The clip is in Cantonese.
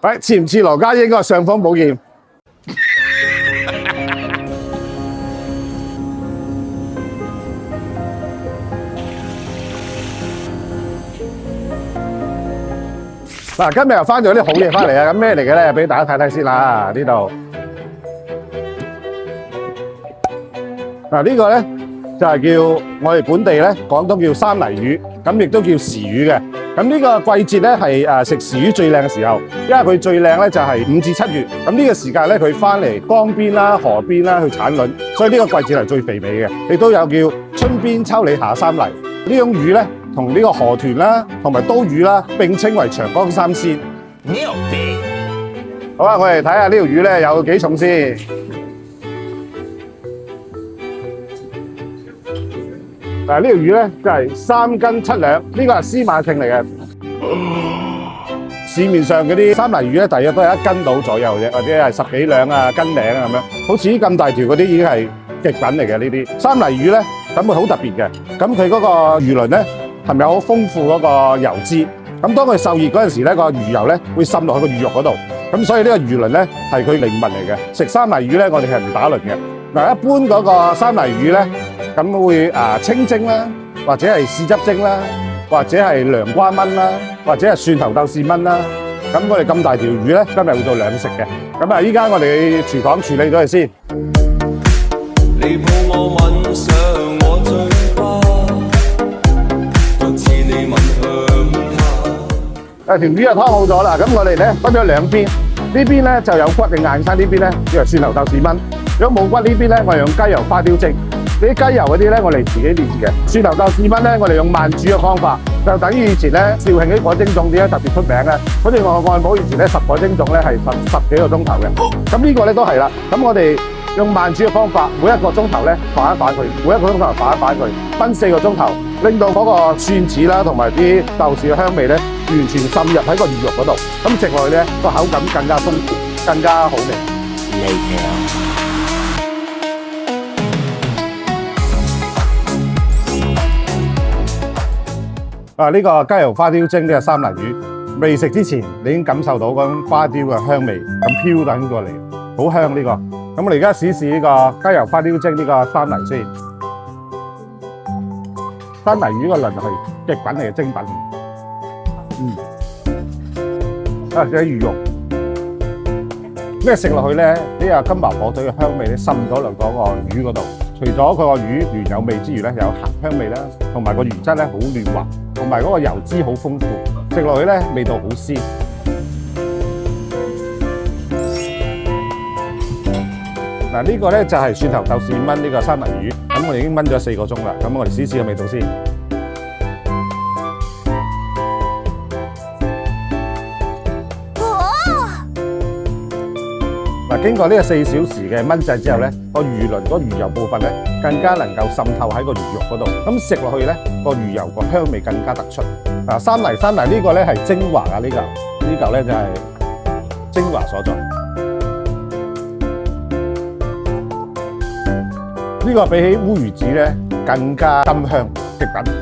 喂，似唔似羅家英嗰個尚方寶劍？嗱，今日又翻咗啲好嘢翻嚟啊！咁咩嚟嘅咧？俾大家睇睇先啦，呢度。嗱，呢個咧就係叫我哋本地咧廣東叫三泥魚，咁亦都叫時魚嘅。咁呢個季節咧係食時魚最靚嘅時候，因為佢最靚咧就係5至7月。咁呢個時間咧佢翻嚟江邊啦、河邊啦去產卵，所以呢個季節係最肥美嘅。亦都有叫春邊秋鯉夏三泥呢種魚咧，同呢個河豚啦，同埋刀魚啦並稱為長江三鮮。好啦，我哋睇下呢條魚咧有幾重先。嗱，呢條魚咧就係3斤7兩，呢個係司馬稱嚟嘅。市面上嗰啲三泥魚咧，大約都係1斤到左右啫，或者係10幾兩啊、斤零啊咁樣。好似咁大條嗰啲已經係極品嚟嘅呢啲。三泥魚咧，咁佢好特別嘅。咁佢嗰個魚鱗咧，係咪有好豐富嗰個油脂？咁當佢受熱嗰陣時咧，個魚油咧會滲落去個魚肉嗰度。咁所以呢個魚鱗咧係佢靈物嚟嘅。食三泥魚咧，我哋係唔打鱗嘅。嗱，一般嗰個三泥魚咧，咁會清蒸啦，或者係豉汁蒸啦，或者係涼瓜炆啦，或者係蒜頭豆豉炆啦。咁我哋咁大條魚咧，今日會做兩食嘅。咁啊，依家我哋廚房處理咗佢先。你抱我吻上我嘴巴，獨自你吻向他。條魚就湯好咗啦，咁我哋咧分咗兩邊，呢邊咧就有骨嘅硬身，呢邊咧叫做蒜頭豆豉炆。如果冇骨呢邊咧，我哋用雞油花雕蒸。呢啲雞油嗰啲咧，我哋自己煉嘅。蒜頭豆豉炆咧，我哋用慢煮嘅方法，就等於以前咧肇慶啲火蒸粽點解特別出名咧？好似我外母以前咧10個蒸粽咧係十幾個鐘頭嘅。咁呢個咧都係啦。咁我哋用慢煮嘅方法，每一個鐘頭咧反一反佢，每一個鐘頭反一反佢，分4個鐘頭，令到嗰個蒜子啦同埋啲豆豉嘅香味咧完全滲入喺個魚肉嗰度。咁食落去咧個口感更加豐富，更加好味。呢個雞油花雕蒸呢個三泥魚，未食之前你已經感受到嗰種花雕嘅香味咁飄緊過嚟，好香呢個。咁我哋而家試試呢個雞油花雕蒸呢個三泥先。三泥魚個鱗係極品嚟嘅精品。仲有魚肉，咩食落去咧？呢個金華火腿嘅香味咧滲咗落嗰個魚嗰度。除咗佢個魚原有味之餘咧，有鹹香味啦，同埋個魚質咧好嫩滑，同埋嗰個油脂好豐富，食落去咧味道好鮮。嗱，呢個咧就係蒜頭豆豉炆呢個三泥魚，咁我哋已經炆咗4個鐘啦，咁我哋試試個味道先。嗱，經過呢個4小時嘅炆製之後咧，個魚鱗嗰魚油部分咧更加能夠滲透喺個魚肉嗰度，咁食落去咧個魚油個香味更加突出。三泥呢個咧係精華啊，呢嚿咧就係精華所在。呢個比起烏魚子咧更加甘香極品。